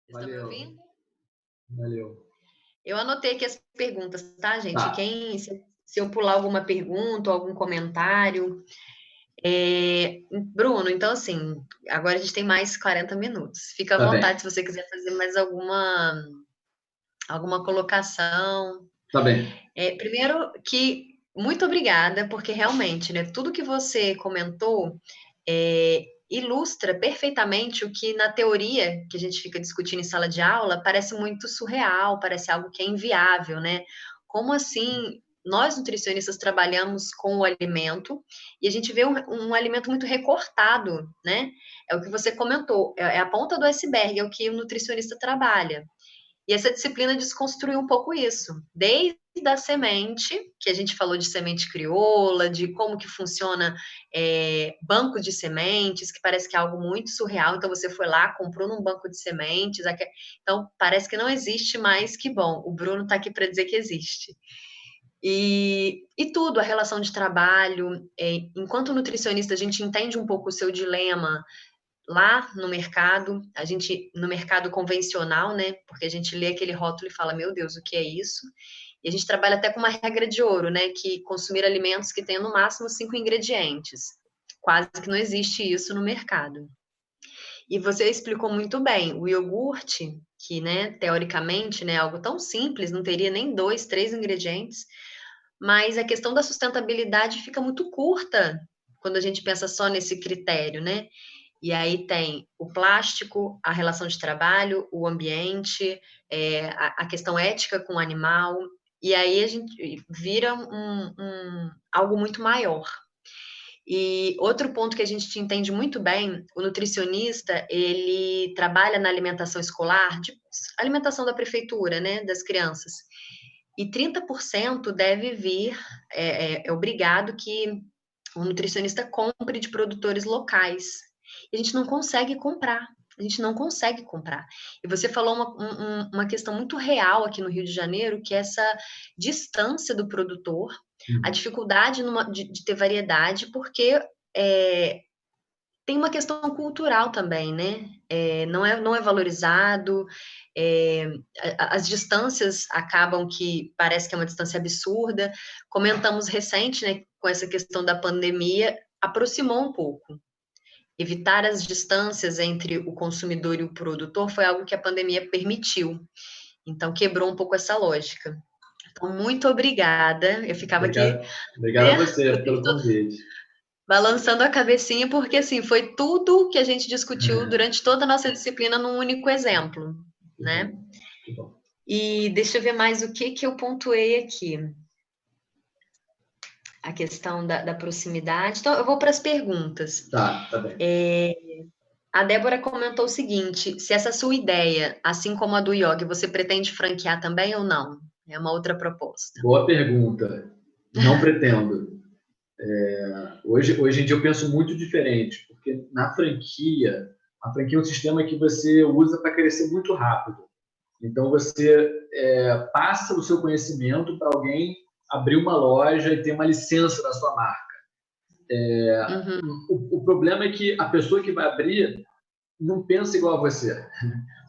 Estão me Valeu, ouvindo? valeu. Eu anotei aqui as perguntas, tá, gente? Tá, Se eu pular alguma pergunta ou algum comentário. Bruno, então assim, agora a gente tem mais 40 minutos. Fica à tá bem, vontade se você quiser fazer mais alguma colocação. tá bem. Primeiro que muito obrigada, porque realmente, né, tudo que você comentou ilustra perfeitamente o que na teoria que a gente fica discutindo em sala de aula parece muito surreal, parece algo que é inviável, né? Como assim nós nutricionistas trabalhamos com o alimento e a gente vê um alimento muito recortado, né? É o que você comentou, é a ponta do iceberg, é o que o nutricionista trabalha. E essa disciplina desconstruiu um pouco isso, desde a semente, que a gente falou de semente crioula, de como que funciona banco de sementes, que parece que é algo muito surreal. Então você foi lá, comprou num banco de sementes, então parece que não existe mais. Que bom, o Bruno está aqui para dizer que existe. E tudo, a relação de trabalho, enquanto nutricionista, a gente entende um pouco o seu dilema lá no mercado, no mercado convencional, né? Porque a gente lê aquele rótulo e fala, meu Deus, o que é isso? E a gente trabalha até com uma regra de ouro, né? Que consumir alimentos que tenham no máximo 5 ingredientes. Quase que não existe isso no mercado. E você explicou muito bem, o iogurte, que, né, teoricamente, né, algo tão simples, não teria nem 2, 3 ingredientes, mas a questão da sustentabilidade fica muito curta quando a gente pensa só nesse critério, né? E aí tem o plástico, a relação de trabalho, o ambiente, a questão ética com o animal, e aí a gente vira algo muito maior. E outro ponto que a gente entende muito bem, o nutricionista, ele trabalha na alimentação escolar, de alimentação da prefeitura, né, das crianças. E 30% deve vir, é obrigado que o nutricionista compre de produtores locais. E a gente não consegue comprar. A gente não consegue comprar. E você falou uma questão muito real aqui no Rio de Janeiro, que é essa distância do produtor, a Uhum. dificuldade de ter variedade, porque é, tem uma questão cultural também, né? Não é valorizado, é, as distâncias acabam que parece que é uma distância absurda. Comentamos recente, né, com essa questão da pandemia, aproximou um pouco. Evitar as distâncias entre o consumidor e o produtor foi algo que a pandemia permitiu. Então, quebrou um pouco essa lógica. Então, muito obrigada. Eu ficava aqui, Obrigado, obrigado a né, você o tempo pelo todo convite. balançando a cabecinha, porque assim, foi tudo que a gente discutiu durante toda a nossa disciplina num único exemplo, Que né? bom, que bom. E deixa eu ver mais o que que eu pontuei aqui. A questão da proximidade. Então, eu vou para as perguntas. Tá, tá bem. A Débora comentou o seguinte: se essa sua ideia, assim como a do yoga, você pretende franquear também ou não? É uma outra proposta. Boa pergunta. Não pretendo. Hoje em dia eu penso muito diferente, porque na franquia, a franquia é um sistema que você usa para crescer muito rápido. Então você passa o seu conhecimento para alguém abrir uma loja e ter uma licença da sua marca. Uhum, O problema é que a pessoa que vai abrir não pensa igual a você.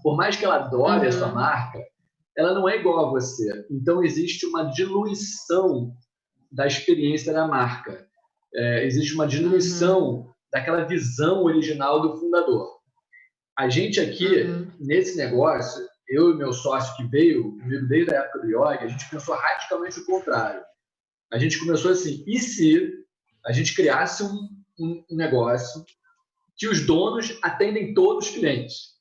Por mais que ela adore a sua uhum, marca, ela não é igual a você. Então existe uma diluição da experiência da marca. Existe uma uhum, diluição daquela visão original do fundador. A gente aqui, uhum, nesse negócio, eu e meu sócio que veio comigo desde a época do yoga, a gente pensou radicalmente o contrário. A gente começou assim, e se a gente criasse um negócio que os donos atendem todos os clientes?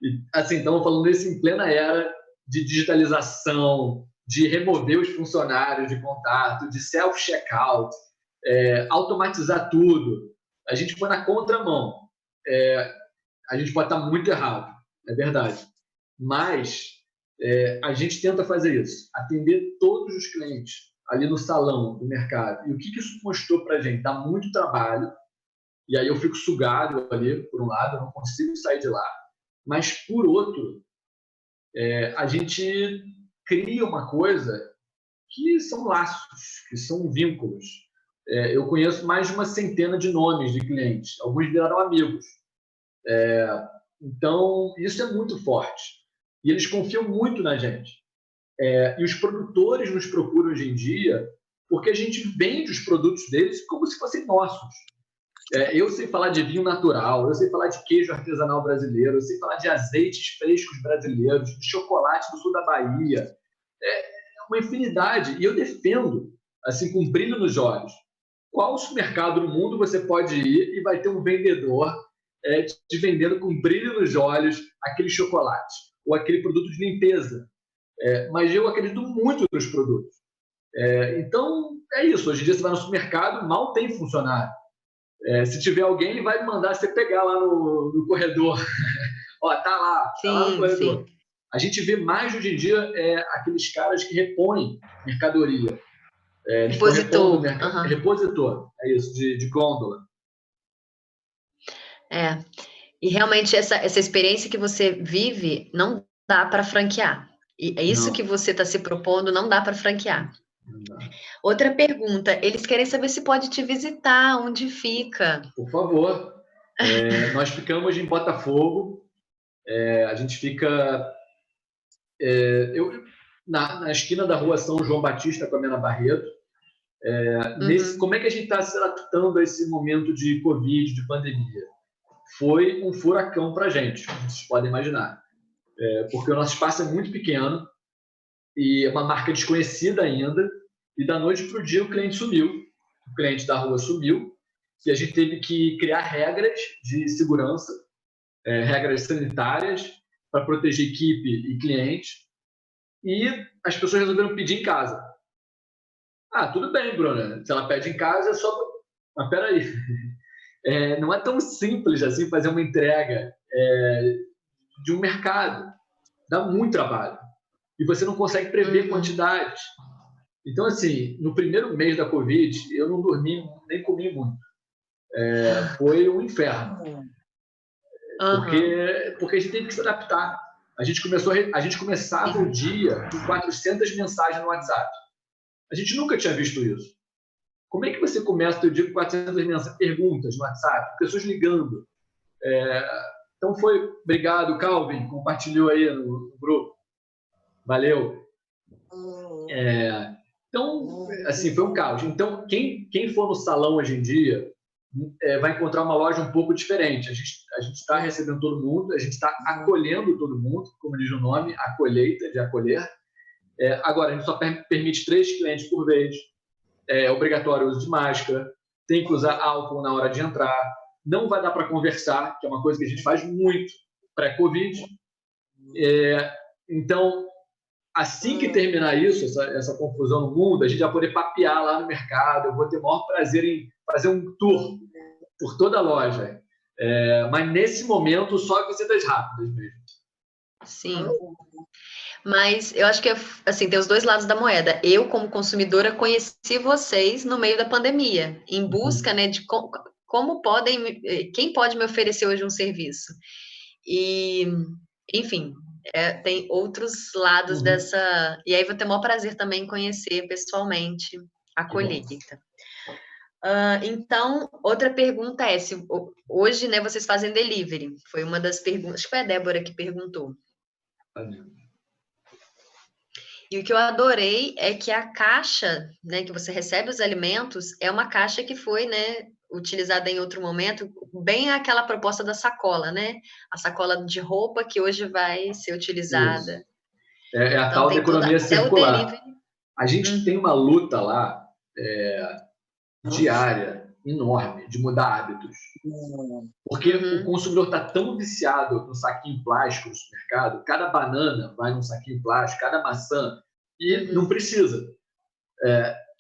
E, assim, estamos falando isso em plena era de digitalização, de remover os funcionários de contato, de self-checkout, automatizar tudo. A gente foi na contramão. A gente pode estar muito errado, é verdade. Mas a gente tenta fazer isso, atender todos os clientes ali no salão do mercado. E o que isso mostrou para a gente? Dá muito trabalho, e aí eu fico sugado ali, por um lado, eu não consigo sair de lá. Mas, por outro, a gente cria uma coisa que são laços, que são vínculos. Eu conheço mais de uma centena de nomes de clientes, alguns viraram amigos. Então, isso é muito forte. E eles confiam muito na gente. E os produtores nos procuram hoje em dia porque a gente vende os produtos deles como se fossem nossos. Eu sei falar de vinho natural, eu sei falar de queijo artesanal brasileiro, eu sei falar de azeites frescos brasileiros, de chocolate do sul da Bahia. É uma infinidade. E eu defendo, assim, com brilho nos olhos. Qual supermercado no mundo você pode ir e vai ter um vendedor te vendendo com brilho nos olhos aquele chocolate ou aquele produto de limpeza? Mas eu acredito muito nos produtos. Então, é isso. Hoje em dia você vai no supermercado, mal tem funcionário. Se tiver alguém, ele vai mandar você pegar lá no corredor. Ó, tá lá no corredor. Sim. A gente vê mais hoje em dia aqueles caras que repõem mercadoria. Repositor. Repositor, é isso, de gôndola. E realmente essa experiência que você vive não dá para franquear. E é isso que você está se propondo, não dá para franquear. Outra pergunta, eles querem saber se pode te visitar, onde fica. Por favor. Nós ficamos em Botafogo. A gente fica na esquina da rua São João Batista com a Mena Barreto. Como é que a gente está se adaptando a esse momento de Covid, de pandemia? Foi um furacão para a gente, como vocês podem imaginar. Porque o nosso espaço é muito pequeno e é uma marca desconhecida ainda, e da noite para o dia o cliente sumiu, o cliente da rua sumiu, e a gente teve que criar regras de segurança, regras sanitárias para proteger equipe e cliente, e as pessoas resolveram pedir em casa. Tudo bem, Bruna, se ela pede em casa é só... Mas peraí, não é tão simples assim fazer uma entrega de um mercado, dá muito trabalho. E você não consegue prever quantidades. Então, assim, no primeiro mês da Covid, eu não dormi, nem comi muito. Foi um inferno. Porque a gente teve que se adaptar. A gente começava o dia com 400 mensagens no WhatsApp. A gente nunca tinha visto isso. Como é que você começa o seu dia com 400 perguntas no WhatsApp, pessoas ligando? Então obrigado, Calvin, compartilhou aí no grupo. Valeu. Então, assim, foi um caos. Então, quem for no salão hoje em dia vai encontrar uma loja um pouco diferente. A gente está recebendo todo mundo, a gente está acolhendo todo mundo, como diz o nome, a colheita, de acolher. Agora, a gente só permite 3 clientes por vez. É obrigatório o uso de máscara, tem que usar álcool na hora de entrar. Não vai dar para conversar, que é uma coisa que a gente faz muito pré-Covid. Então, assim que terminar isso, essa confusão no mundo, a gente vai poder papear lá no mercado. Eu vou ter o maior prazer em fazer um tour por toda a loja. Mas, nesse momento, só visitas rápidas mesmo. Sim. Mas eu acho que assim, tem os dois lados da moeda. Eu, como consumidora, conheci vocês no meio da pandemia, em busca, né, de como quem pode me oferecer hoje um serviço. E, enfim, tem outros lados dessa... E aí vou ter o maior prazer também em conhecer pessoalmente a colheita. Então, outra pergunta é, se hoje, né, vocês fazem delivery? Foi uma das perguntas, acho que foi a Débora que perguntou. E o que eu adorei é que a caixa, né, que você recebe os alimentos, é uma caixa que foi, né, utilizada em outro momento, bem aquela proposta da sacola, né? A sacola de roupa que hoje vai ser utilizada. É a tal da economia circular. A gente tem uma luta lá diária, enorme, de mudar hábitos. Porque o consumidor está tão viciado no saquinho plástico no supermercado, cada banana vai num saquinho plástico, cada maçã, e não precisa.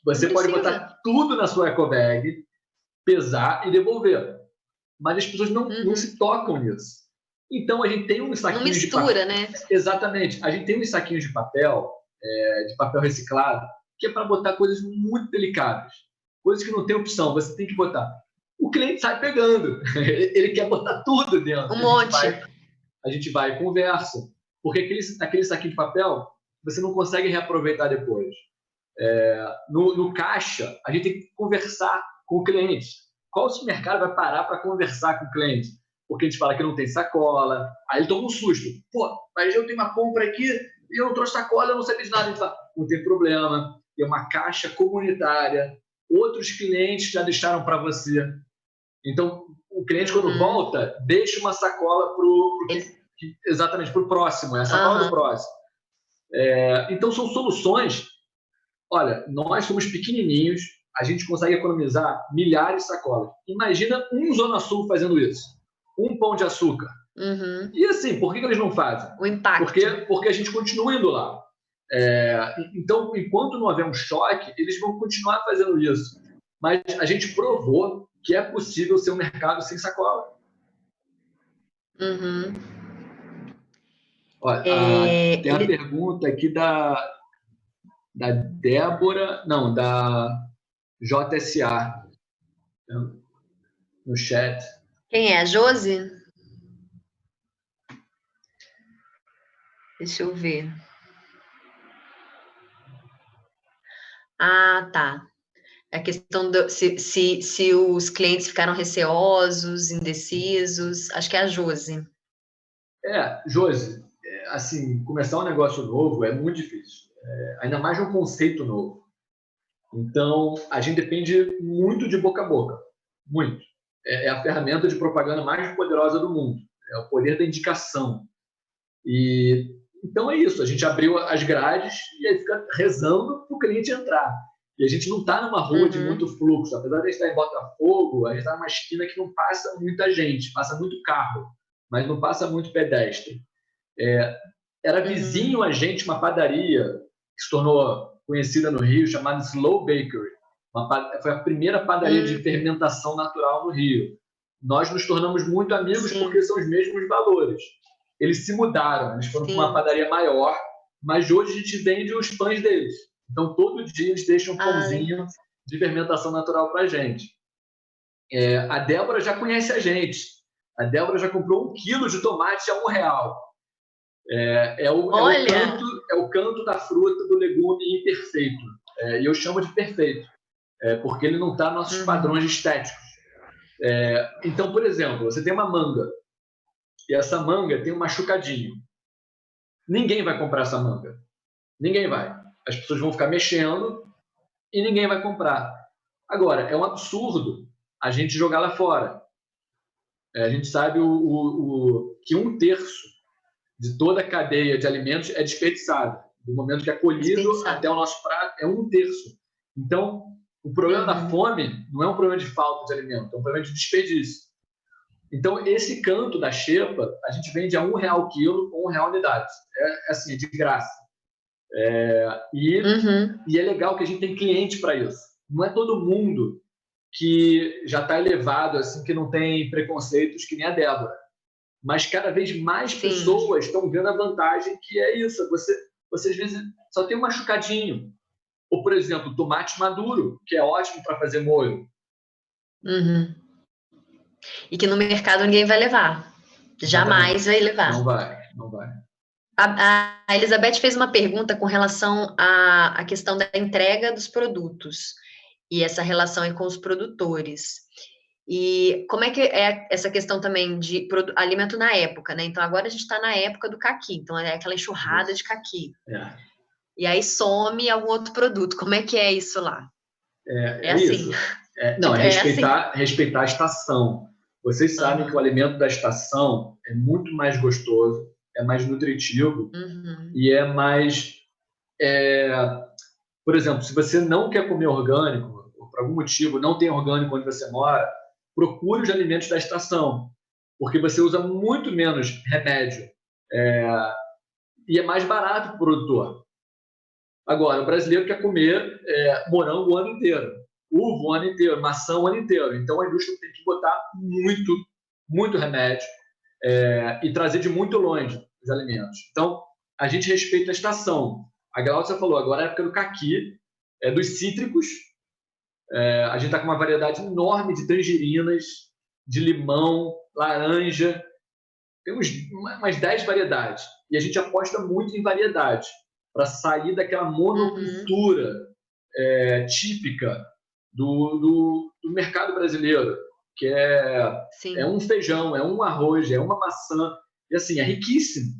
Você pode botar tudo na sua ecobag, pesar e devolver. Mas as pessoas não se tocam nisso. Então, a gente tem uns saquinhos de papel... Não mistura, né? Exatamente. A gente tem uns saquinhos de papel reciclado, que é para botar coisas muito delicadas. Coisas que não tem opção, você tem que botar. O cliente sai pegando. Ele quer botar tudo dentro. Um monte. A gente vai e conversa. Porque aquele saquinho de papel, você não consegue reaproveitar depois. No caixa, a gente tem que conversar com o cliente. Qual supermercado vai parar para conversar com o cliente? porque a gente fala que não tem sacola. Aí ele toma um susto. Pô, mas eu tenho uma compra aqui e eu não trouxe sacola, eu não sabia de nada. A gente fala, não tem problema, tem uma caixa comunitária, outros clientes já deixaram para você. Então, o cliente, quando volta, deixa uma sacola exatamente para o próximo, é a sacola do próximo. Então, são soluções. Olha, nós somos pequenininhos, a gente consegue economizar milhares de sacolas. Imagina um Zona Sul fazendo isso. Um Pão de Açúcar. E assim, por que eles não fazem? O impacto. Porque a gente continua indo lá. Então, enquanto não houver um choque, eles vão continuar fazendo isso. Mas a gente provou que é possível ser um mercado sem sacola. Olha, tem a pergunta aqui da Débora, não, da JSA, no chat. Quem é? A Josi? Deixa eu ver. Ah, tá. A questão se os clientes ficaram receosos, indecisos. Acho que é a Josi. Josi, assim, começar um negócio novo é muito difícil. Ainda mais um conceito novo. Então, a gente depende muito de boca a boca. Muito. É a ferramenta de propaganda mais poderosa do mundo. É o poder da indicação. Então é isso. A gente abriu as grades e aí fica rezando para o cliente entrar. E a gente não está numa rua de muito fluxo. Apesar de a gente estar em Botafogo, a gente está numa esquina que não passa muita gente, passa muito carro, mas não passa muito pedestre. Era vizinho a gente uma padaria que se tornou conhecida no Rio, chamada Slow Bakery. Foi a primeira padaria de fermentação natural no Rio. Nós nos tornamos muito amigos porque são os mesmos valores. Eles se mudaram, eles foram para uma padaria maior, mas hoje a gente vende os pães deles. Então, todo dia eles deixam um pãozinho de fermentação natural para a gente. A Débora já conhece a gente. A Débora já comprou 1 quilo de tomate a R$1. É o canto da fruta do legume imperfeito. E eu chamo de perfeito, porque ele não está nos nossos padrões estéticos. Então, por exemplo, você tem uma manga, e essa manga tem um machucadinho. Ninguém vai comprar essa manga. Ninguém vai. As pessoas vão ficar mexendo e ninguém vai comprar. Agora, é um absurdo a gente jogar lá fora. A gente sabe que 1/3 de toda a cadeia de alimentos é desperdiçado. Do momento que é colhido até o nosso prato, é 1/3. Então, o problema da fome não é um problema de falta de alimento, é um problema de desperdício. Então, esse canto da xepa, a gente vende a R$1 o quilo com R$1 a unidade. Assim, é de graça. E é legal que a gente tem cliente para isso. Não é todo mundo que já está elevado, assim, que não tem preconceitos que nem a Débora. Mas cada vez mais pessoas estão vendo a vantagem que é isso. Você às vezes só tem um machucadinho. Ou, por exemplo, tomate maduro, que é ótimo para fazer molho. E que no mercado ninguém vai levar. Jamais vai levar. Não vai. A Elizabeth fez uma pergunta com relação à questão da entrega dos produtos e essa relação aí com os produtores. E como é que é essa questão também de alimento na época, né? Então, agora a gente está na época do caqui, então é aquela enxurrada de caqui. E aí some algum outro produto. Como é que é isso lá? É assim. Respeitar a estação. Vocês sabem que o alimento da estação é muito mais gostoso, é mais nutritivo e é mais... Por exemplo, se você não quer comer orgânico, ou por algum motivo não tem orgânico onde você mora, procure os alimentos da estação, porque você usa muito menos remédio e é mais barato para o produtor. Agora, o brasileiro quer comer morango o ano inteiro, uva o ano inteiro, maçã o ano inteiro. Então, a indústria tem que botar muito remédio e trazer de muito longe os alimentos. Então, a gente respeita a estação. A Glaucia falou, agora é a época do caqui, dos cítricos. A gente está com uma variedade enorme de tangerinas, de limão, laranja. Temos umas 10 variedades. E a gente aposta muito em variedade, para sair daquela monocultura típica do mercado brasileiro. que é Sim. um feijão, é um arroz, é uma maçã, e assim, é riquíssimo.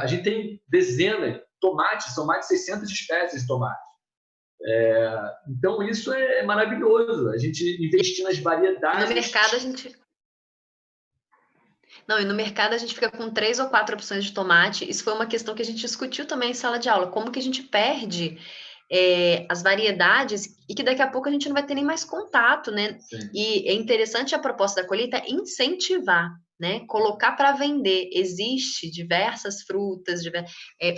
A gente tem dezenas, tomates, são mais de 600 espécies de tomate. Então, isso é maravilhoso, a gente investir nas No variedades. mercado a gente. Não, e no mercado a gente fica com 3 ou 4 opções de tomate. Isso foi uma questão que a gente discutiu também em sala de aula. Como que a gente perde as variedades e que daqui a pouco a gente não vai ter nem mais contato, né? Sim. E é interessante a proposta da colheita incentivar, né? Colocar para vender. Existe diversas frutas,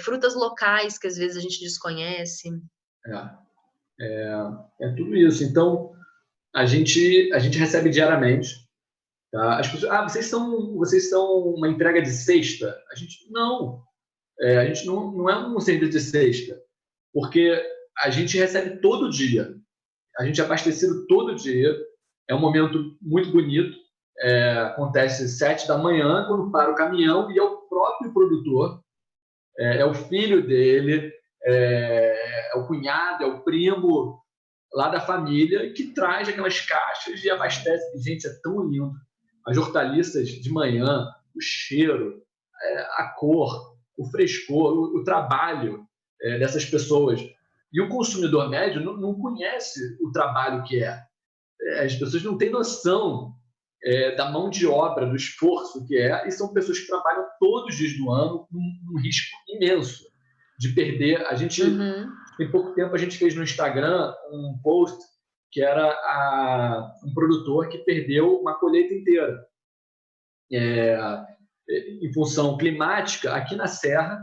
frutas locais que às vezes a gente desconhece. É tudo isso. Então, a gente recebe diariamente. Tá? As pessoas, vocês são uma entrega de sexta? A gente não é um serviço de sexta, porque a gente recebe todo dia. A gente é abastecido todo dia. É um momento muito bonito. Acontece às 7 da manhã, quando para o caminhão, e é o próprio produtor, é o filho dele, é o cunhado, é o primo lá da família que traz aquelas caixas e abastece. Gente, é tão lindo. As hortaliças de manhã, o cheiro, a cor, o frescor, o trabalho dessas pessoas. E o consumidor médio não conhece o trabalho que é. As pessoas não têm noção da mão de obra, do esforço que é, e são pessoas que trabalham todos os dias do ano com um risco imenso de perder. Tem pouco tempo, a gente fez no Instagram um post que era um produtor que perdeu uma colheita inteira. Em função climática, aqui na Serra,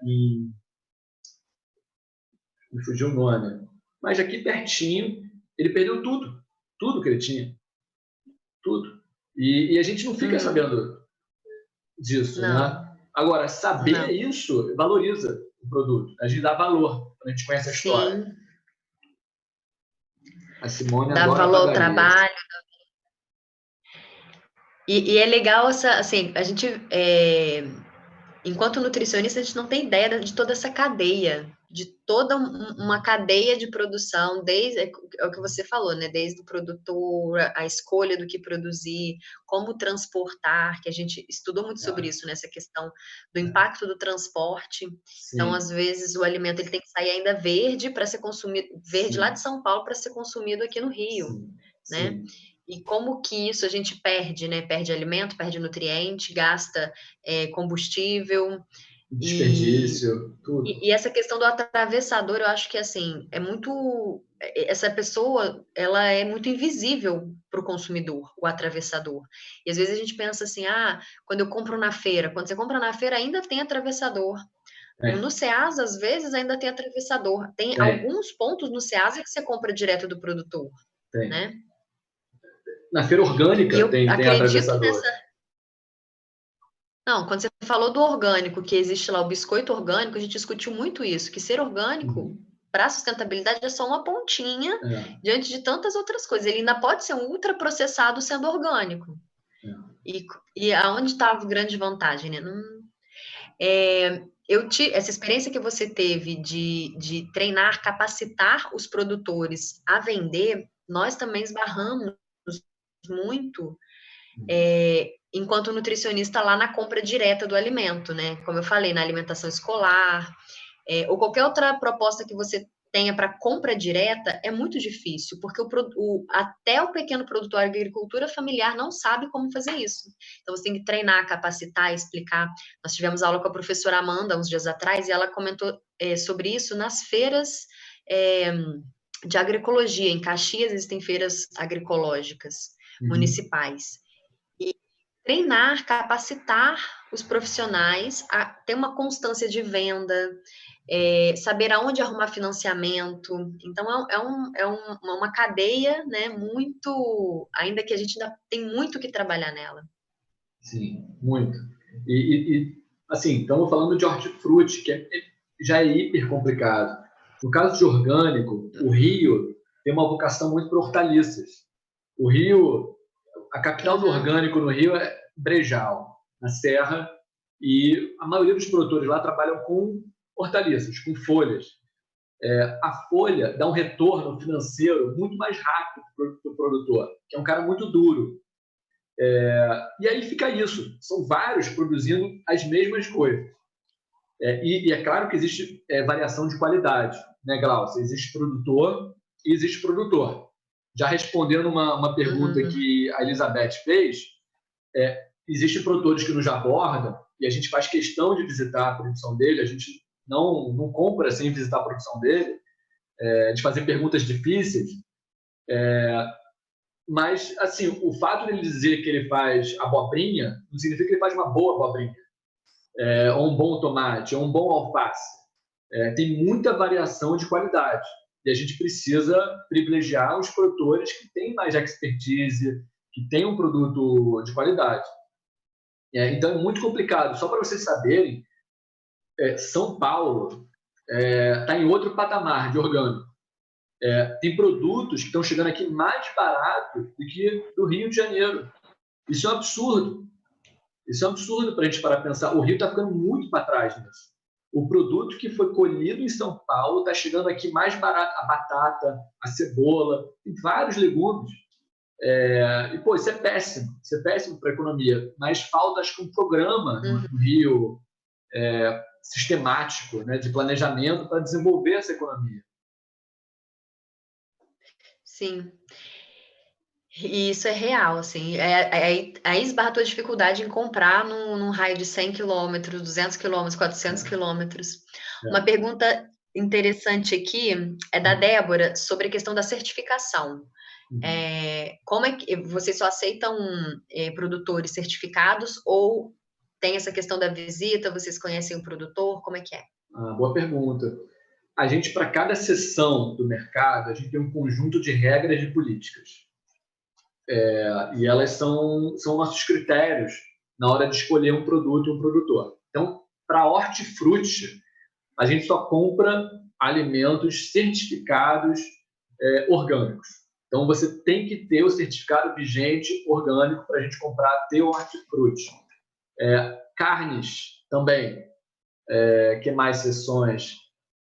me fugiu o nome, mas aqui pertinho, ele perdeu tudo que ele tinha, tudo. E a gente não fica sabendo disso, Não, né? Agora, saber não. isso valoriza o produto, a gente dá valor, quando a gente conhece a história. Sim, A Simone dá adora valor ao padaria. trabalho. E é legal assim, a gente, enquanto nutricionista, a gente não tem ideia de toda essa cadeia, de toda uma cadeia de produção, é o que você falou, né? Desde o produtor, a escolha do que produzir, como transportar, que a gente estudou muito sobre isso, nessa questão do impacto do transporte. Então, Sim, às vezes, o alimento ele tem que sair ainda verde para ser consumido, verde lá sim, de São Paulo para ser consumido aqui no Rio, sim, né? sim. E como que isso a gente perde, né? Perde alimento, perde nutriente, gasta combustível. E, Desperdício, tudo. e essa questão do atravessador, eu acho que assim, essa pessoa, ela é muito invisível para o consumidor, o atravessador. E às vezes a gente pensa assim, quando eu compro na feira, quando você compra na feira ainda tem atravessador. Tem, No Ceasa, às vezes, ainda tem atravessador. Tem tem, alguns pontos no Ceasa que você compra direto do produtor, tem. né? Na feira E orgânica eu tem acredito atravessador. nessa. Não, quando você falou do orgânico, que existe lá o biscoito orgânico, a gente discutiu muito isso, que ser orgânico Uhum. para a sustentabilidade é só uma pontinha É, diante de tantas outras coisas. Ele ainda pode ser um ultraprocessado sendo orgânico. é. E aonde está a grande vantagem, né? Essa experiência que você teve de treinar, capacitar os produtores a vender, nós também esbarramos muito enquanto nutricionista lá na compra direta do alimento, né? Como eu falei, na alimentação escolar, ou qualquer outra proposta que você tenha para compra direta, é muito difícil, porque até o pequeno produtor de agricultura familiar não sabe como fazer isso. Então, você tem que treinar, capacitar, explicar. Nós tivemos aula com a professora Amanda uns dias atrás, e ela comentou sobre isso nas feiras de agroecologia. Em Caxias, existem feiras agroecológicas Uhum. municipais. Treinar, capacitar os profissionais a ter uma constância de venda, saber aonde arrumar financiamento. Então, uma cadeia, né, muito, ainda que a gente ainda tem muito que trabalhar nela. Sim, muito. Assim, estamos falando de hortifruti, que já é hiper complicado. No caso de orgânico, o Rio tem uma vocação muito para hortaliças. O Rio, a capital do Uhum. orgânico no Rio é Brejal, na Serra, e a maioria dos produtores lá trabalham com hortaliças, com folhas. A folha dá um retorno financeiro muito mais rápido para o produtor, que é um cara muito duro. E aí fica isso. São vários produzindo as mesmas coisas. E é claro que existe variação de qualidade, né, Glaucia? Existe produtor e existe produtor. Já respondendo uma pergunta que a Elizabeth fez, existem produtores que nos abordam e a gente faz questão de visitar a produção dele, a gente não compra sem visitar a produção dele, de fazer perguntas difíceis, mas, assim, o fato de ele dizer que ele faz abobrinha não significa que ele faz uma boa abobrinha, ou um bom tomate, ou um bom alface. Tem muita variação de qualidade e a gente precisa privilegiar os produtores que têm mais expertise, que têm um produto de qualidade. Então, é muito complicado. Só para vocês saberem, São Paulo está em outro patamar de orgânico. Tem produtos que estão chegando aqui mais barato do que do Rio de Janeiro. Isso é um absurdo. Isso é um absurdo para a gente parar para pensar. O Rio está ficando muito para trás nisso. O produto que foi colhido em São Paulo está chegando aqui mais barato. A batata, a cebola, tem vários legumes. Isso é péssimo. Isso é péssimo para a economia. Mas falta, acho que, um programa no Rio sistemático, né, de planejamento para desenvolver essa economia. Sim. E isso é real, assim. Aí esbarra a tua dificuldade em comprar num raio de 100 quilômetros, 200 quilômetros, 400 quilômetros. Uma pergunta interessante aqui é da Débora sobre a questão da certificação. Como é que vocês só aceitam produtores certificados ou tem essa questão da visita? Vocês conhecem o produtor? Como é que é? Boa pergunta. A gente, para cada seção do mercado, a gente tem um conjunto de regras e políticas. E elas são nossos critérios na hora de escolher um produto e um produtor. Então, para hortifruti, a gente só compra alimentos certificados orgânicos. Então, você tem que ter o certificado vigente orgânico para a gente comprar ter hortifruti. Carnes também. Que mais seções?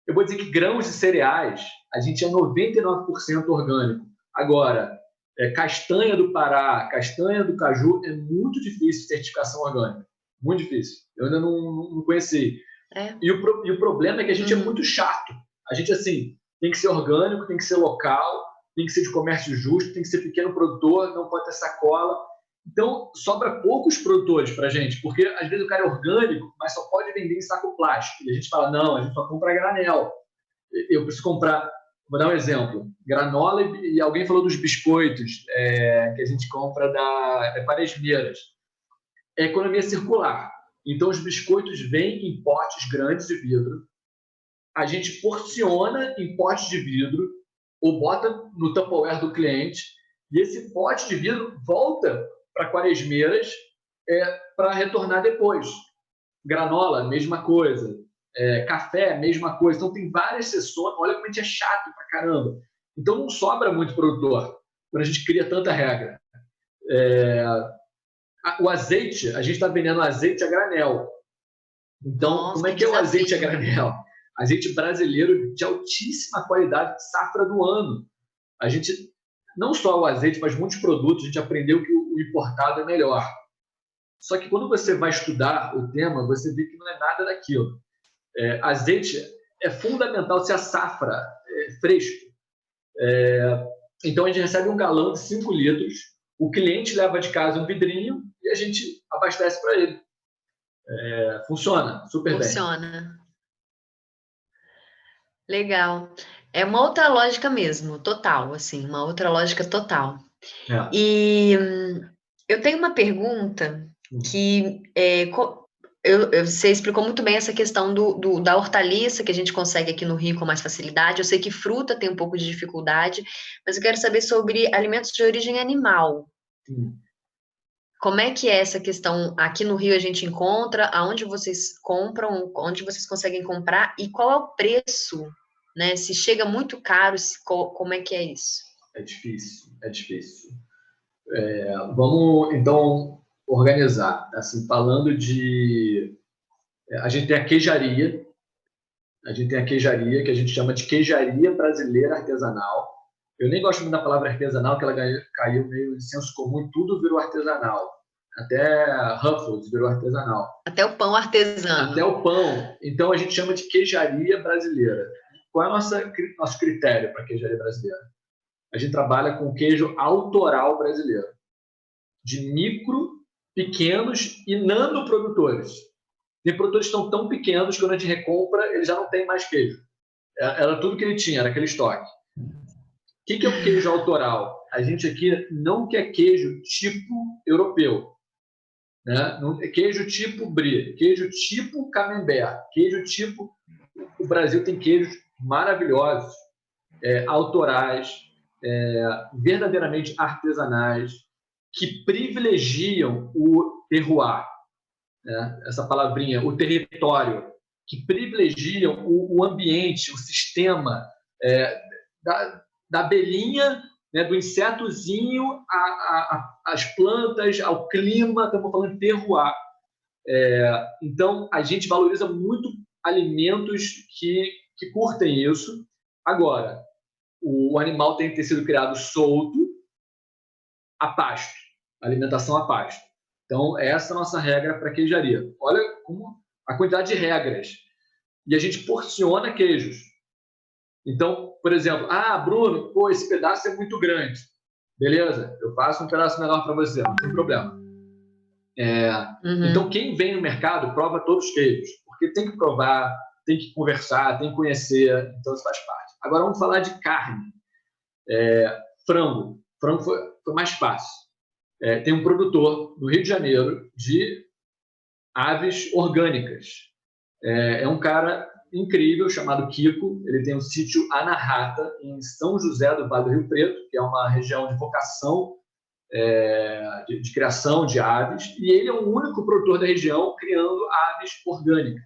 Eu vou dizer que grãos e cereais, a gente é 99% orgânico. Agora, castanha do Pará, castanha do Caju, é muito difícil certificação orgânica. Muito difícil. Eu ainda não conheci. E o problema é que a gente é muito chato. A gente, assim, tem que ser orgânico, tem que ser local, tem que ser de comércio justo, tem que ser pequeno produtor, não pode ter sacola. Então, sobra poucos produtores para a gente, porque às vezes o cara é orgânico, mas só pode vender em saco plástico. E a gente fala, não, a gente só compra granel. Eu preciso comprar, vou dar um exemplo, granola e alguém falou dos biscoitos que a gente compra da Quaresmeiras. É economia circular. Então, os biscoitos vêm em potes grandes de vidro, a gente porciona em potes de vidro ou bota no Tupperware do cliente e esse pote de vidro volta para Quaresmeiras para retornar depois. Granola, mesma coisa. Café, mesma coisa. Então, tem várias seções. Olha como a gente é chato pra caramba. Então, não sobra muito produtor quando a gente cria tanta regra. O azeite, a gente está vendendo azeite a granel. Então, Nossa, como é que é o azeite a granel? Azeite brasileiro de altíssima qualidade, safra do ano. A gente, não só o azeite, mas muitos produtos, a gente aprendeu que o importado é melhor. Só que quando você vai estudar o tema, você vê que não é nada daquilo. Azeite é fundamental se a safra é fresco. Então, a gente recebe um galão de 5 litros, o cliente leva de casa um vidrinho e a gente abastece para ele. Funciona super bem. Funciona. Legal. É uma outra lógica mesmo, total, assim, uma outra lógica total. E eu tenho uma pergunta que você explicou muito bem essa questão da hortaliça que a gente consegue aqui no Rio com mais facilidade. Eu sei que fruta tem um pouco de dificuldade, mas eu quero saber sobre alimentos de origem animal. Como é que é essa questão? Aqui no Rio a gente encontra, aonde vocês compram, onde vocês conseguem comprar e qual é o preço, né? Se chega muito caro, como é que é isso? É difícil. Vamos, então, organizar. Assim, falando de... A gente tem a queijaria, A gente tem a queijaria, que a gente chama de queijaria brasileira artesanal. Eu nem gosto muito da palavra artesanal, que ela caiu meio de senso comum e tudo virou artesanal. Até Ruffles virou artesanal. Até o pão artesano. Até o pão. Então, a gente chama de queijaria brasileira. Qual é o nosso critério para queijaria brasileira? A gente trabalha com queijo autoral brasileiro, de micro, pequenos e nanoprodutores. Tem produtores que estão tão pequenos que quando a gente recompra, ele já não tem mais queijo. Era tudo que ele tinha, era aquele estoque. O que é o queijo autoral? A gente aqui não quer queijo tipo europeu. Né? Queijo tipo brie, queijo tipo camembert, queijo tipo... O Brasil tem queijos maravilhosos, autorais, verdadeiramente artesanais, que privilegiam o terroir, né? Essa palavrinha, o território, que privilegiam o ambiente, o sistema da abelhinha, né, do insetozinho, às plantas, ao clima, estamos falando de terroir. Então, a gente valoriza muito alimentos que curtem isso. Agora, o animal tem que ter sido criado solto, a pasto, alimentação a pasto. Então, essa é a nossa regra para queijaria. Olha como a quantidade de regras. E a gente porciona queijos. Então, por exemplo, Bruno, esse pedaço é muito grande. Beleza, eu faço um pedaço menor para você, não tem problema. Então, quem vem no mercado prova todos os queijos, porque tem que provar, tem que conversar, tem que conhecer, então isso faz parte. Agora, vamos falar de carne. Frango. Frango foi mais fácil. Tem um produtor no Rio de Janeiro de aves orgânicas. É um cara incrível chamado Kiko. Ele tem um sítio Anahata, em São José do Vale do Rio Preto, que é uma região de vocação de criação de aves, e ele é o único produtor da região criando aves orgânicas.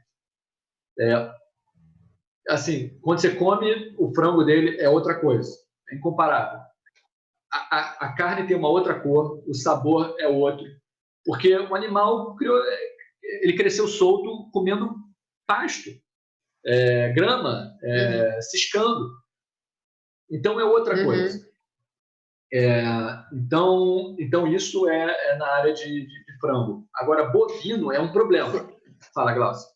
Assim, quando você come, o frango dele é outra coisa, é incomparável. A carne tem uma outra cor, o sabor é outro, porque o animal ele cresceu solto comendo pasto, grama, ciscando. Então é outra coisa. Então isso é na área de frango. Agora, bovino é um problema. Fala, Glaucia.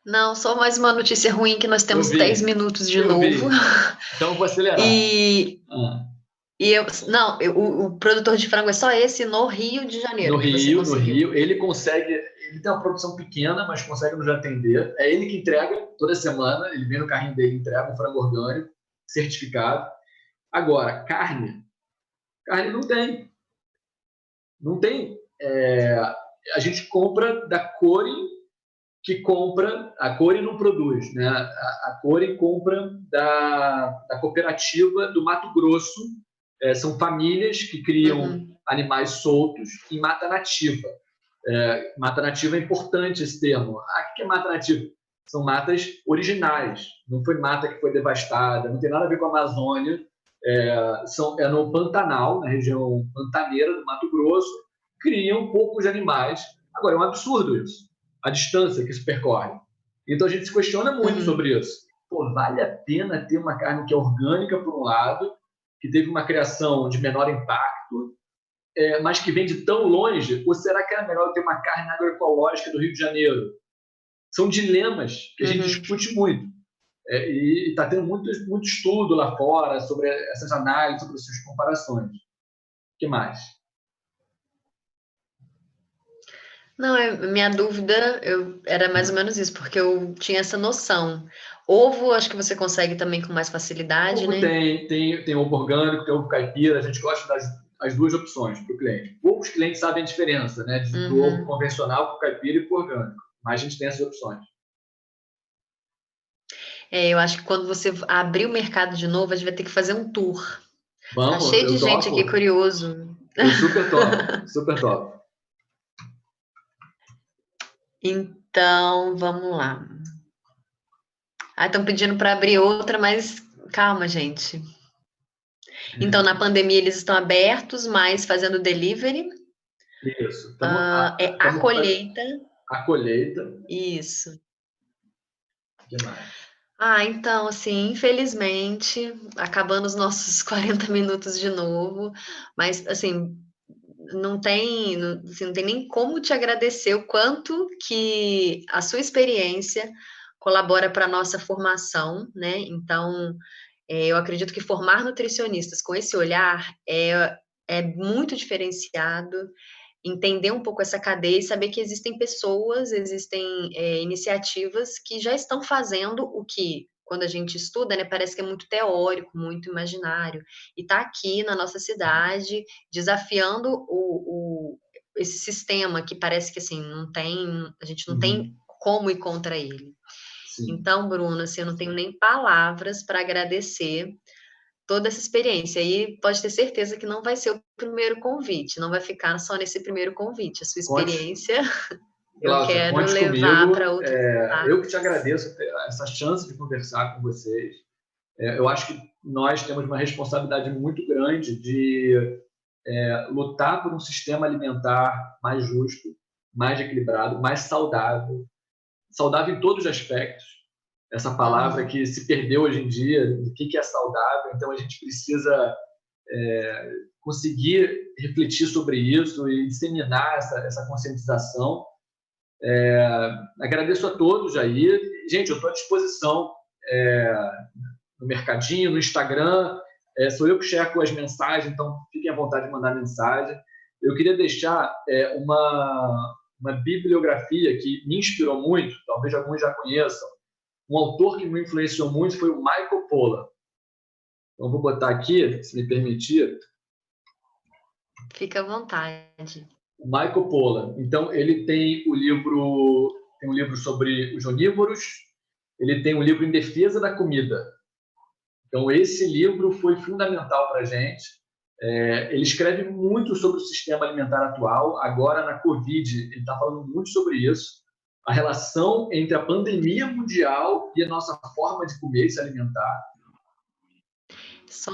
Não, só mais uma notícia ruim, que nós temos 10 minutos de novo. Então eu vou acelerar. O produtor de frango é só esse no Rio de Janeiro. No Rio, ele tem uma produção pequena, mas consegue nos atender. É ele que entrega toda semana, ele vem no carrinho dele, entrega um frango orgânico, certificado. Agora, carne não tem. Não tem. A gente compra da Corin, que compra... A Corin não produz, né? A Corin compra da cooperativa do Mato Grosso. São famílias que criam animais soltos em mata nativa. Mata nativa é importante esse termo. O que é mata nativa? São matas originais. Não foi mata que foi devastada, não tem nada a ver com a Amazônia. É no Pantanal, na região pantaneira do Mato Grosso, criam poucos animais. Agora, é um absurdo isso, a distância que se percorre. Então, a gente se questiona muito sobre isso. Vale a pena ter uma carne que é orgânica, por um lado, que teve uma criação de menor impacto, mas que vem de tão longe? Ou será que era melhor ter uma carne agroecológica do Rio de Janeiro? São dilemas que a gente discute muito. E está tendo muito estudo lá fora sobre essas análises, sobre essas comparações. O que mais? Não, minha dúvida era mais ou menos isso, porque eu tinha essa noção. Ovo, acho que você consegue também com mais facilidade, ovo, né? Tem ovo orgânico, tem ovo caipira, a gente gosta das duas opções para o cliente. Poucos clientes sabem a diferença, né, do ovo convencional para o caipira e para o orgânico, mas a gente tem essas opções. Eu acho que quando você abrir o mercado de novo, a gente vai ter que fazer um tour. Vamos, tá cheio de gente aqui curioso. Eu super top, super top. Então, vamos lá. Estão pedindo para abrir outra, mas calma, gente. Então, na pandemia, eles estão abertos, mas fazendo delivery. Isso. A colheita. A colheita. Isso. Demais. Então, assim, infelizmente, acabando os nossos 40 minutos de novo, mas, assim, assim, não tem nem como te agradecer o quanto que a sua experiência colabora para a nossa formação, né? Então, eu acredito que formar nutricionistas com esse olhar é muito diferenciado, entender um pouco essa cadeia e saber que existem pessoas, existem iniciativas que já estão fazendo o que, quando a gente estuda, né, parece que é muito teórico, muito imaginário, e está aqui na nossa cidade, desafiando esse sistema que parece que assim, a gente não tem Uhum. como ir contra ele. Sim. Então, Bruno, assim, eu não tenho nem palavras para agradecer toda essa experiência. E pode ter certeza que não vai ser o primeiro convite, não vai ficar só nesse primeiro convite. A sua Conte, experiência eu Glaucia, quero conte levar para comigo. outros Eu lugares. que te agradeço essa chance de conversar com vocês. Eu acho que nós temos uma responsabilidade muito grande de lutar por um sistema alimentar mais justo, mais equilibrado, mais saudável, saudável em todos os aspectos. Essa palavra Uhum. que se perdeu hoje em dia, o que é saudável, então a gente precisa conseguir refletir sobre isso e disseminar essa conscientização. Agradeço a todos aí. Gente, eu estou à disposição no Mercadinho, no Instagram. Sou eu que checo as mensagens, então fiquem à vontade de mandar mensagem. Eu queria deixar uma bibliografia que me inspirou muito, talvez alguns já conheçam. Um autor que me influenciou muito foi o Michael Pollan. Então, vou botar aqui, se me permitir, Fica à vontade. o Michael Pollan. Então, ele tem um livro sobre os onívoros, ele tem um livro em defesa da comida. Então, esse livro foi fundamental para a gente. Ele escreve muito sobre o sistema alimentar atual. Agora, na Covid, ele está falando muito sobre isso. A relação entre a pandemia mundial e a nossa forma de comer e se alimentar. Só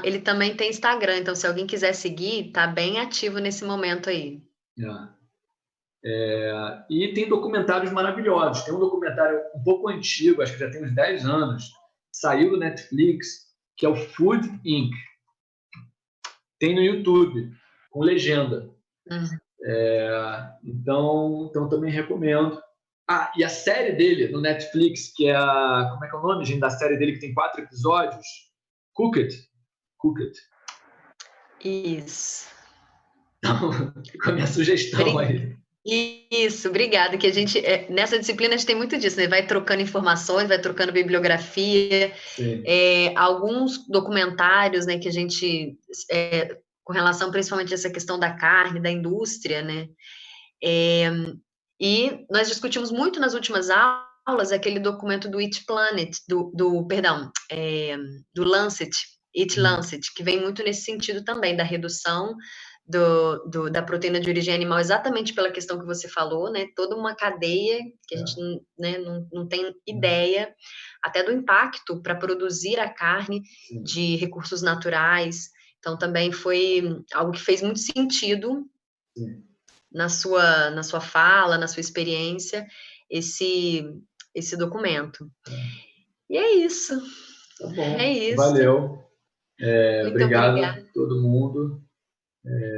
ele também tem Instagram, então se alguém quiser seguir, tá bem ativo nesse momento aí. E tem documentários maravilhosos. Tem um documentário um pouco antigo, acho que já tem uns 10 anos, saiu do Netflix, que é o Food Inc. Tem no YouTube, com legenda. Uhum. Então também recomendo. E a série dele no Netflix, que é a... Como é que é o nome, gente, da série dele, que tem 4 episódios? Cooked. Cooked. Isso. Então, fica a minha sugestão aí. Isso, obrigada. Que a gente, nessa disciplina, a gente tem muito disso, né? Vai trocando informações, vai trocando bibliografia, Sim. alguns documentários, né, que a gente, com relação principalmente a essa questão da carne, da indústria, né? E nós discutimos muito nas últimas aulas aquele documento do Eat Planet, do Lancet, Eat Lancet, que vem muito nesse sentido também, da redução da proteína de origem animal, exatamente pela questão que você falou, né? Toda uma cadeia que a gente, né, não tem ideia, até do impacto para produzir a carne Sim. de recursos naturais. Então, também foi algo que fez muito sentido. Sim. Na sua fala, na sua experiência, esse documento. E é isso. Tá É bom. isso. Valeu. Muito Obrigado a obrigada. todo mundo.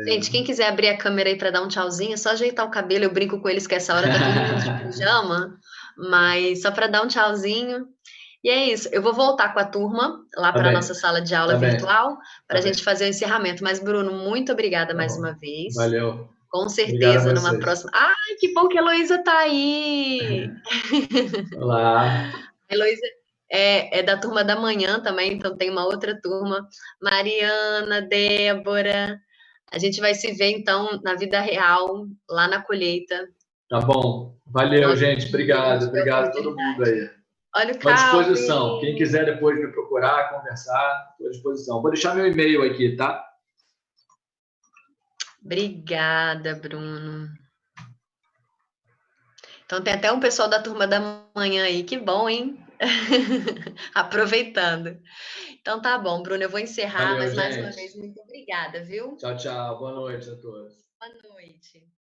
Gente, quem quiser abrir a câmera aí para dar um tchauzinho, é só ajeitar o cabelo. Eu brinco com eles que essa hora tá todo mundo de pijama, mas só para dar um tchauzinho. E é isso. Eu vou voltar com a turma lá Tá para a bem. nossa sala de aula Tá bem. virtual para Tá a gente bem. fazer o encerramento. Mas, Bruno, muito obrigada Tá mais bom. uma vez. Valeu. Com Obrigado a certeza, numa vocês. próxima. Ai, que bom que a Heloísa tá aí! Olá. A Heloísa é da turma da manhã também, então tem uma outra turma. Mariana, Débora. A gente vai se ver, então, na vida real, lá na colheita. Tá bom. Valeu, gente. Novinha, a Obrigado. gente vê a Obrigado a todo mundo produtividade. aí. Olha o Estou à disposição. Quem Calvin. quiser depois me procurar, conversar, estou à disposição. Vou deixar meu e-mail aqui, tá? Obrigada, Bruno. Então tem até um pessoal da turma da manhã aí, que bom, hein? Aproveitando. Então tá bom, Bruno, eu vou encerrar, Valeu, mas mais uma gente. vez, muito obrigada, viu? Tchau, tchau. Boa noite a todos. Boa noite.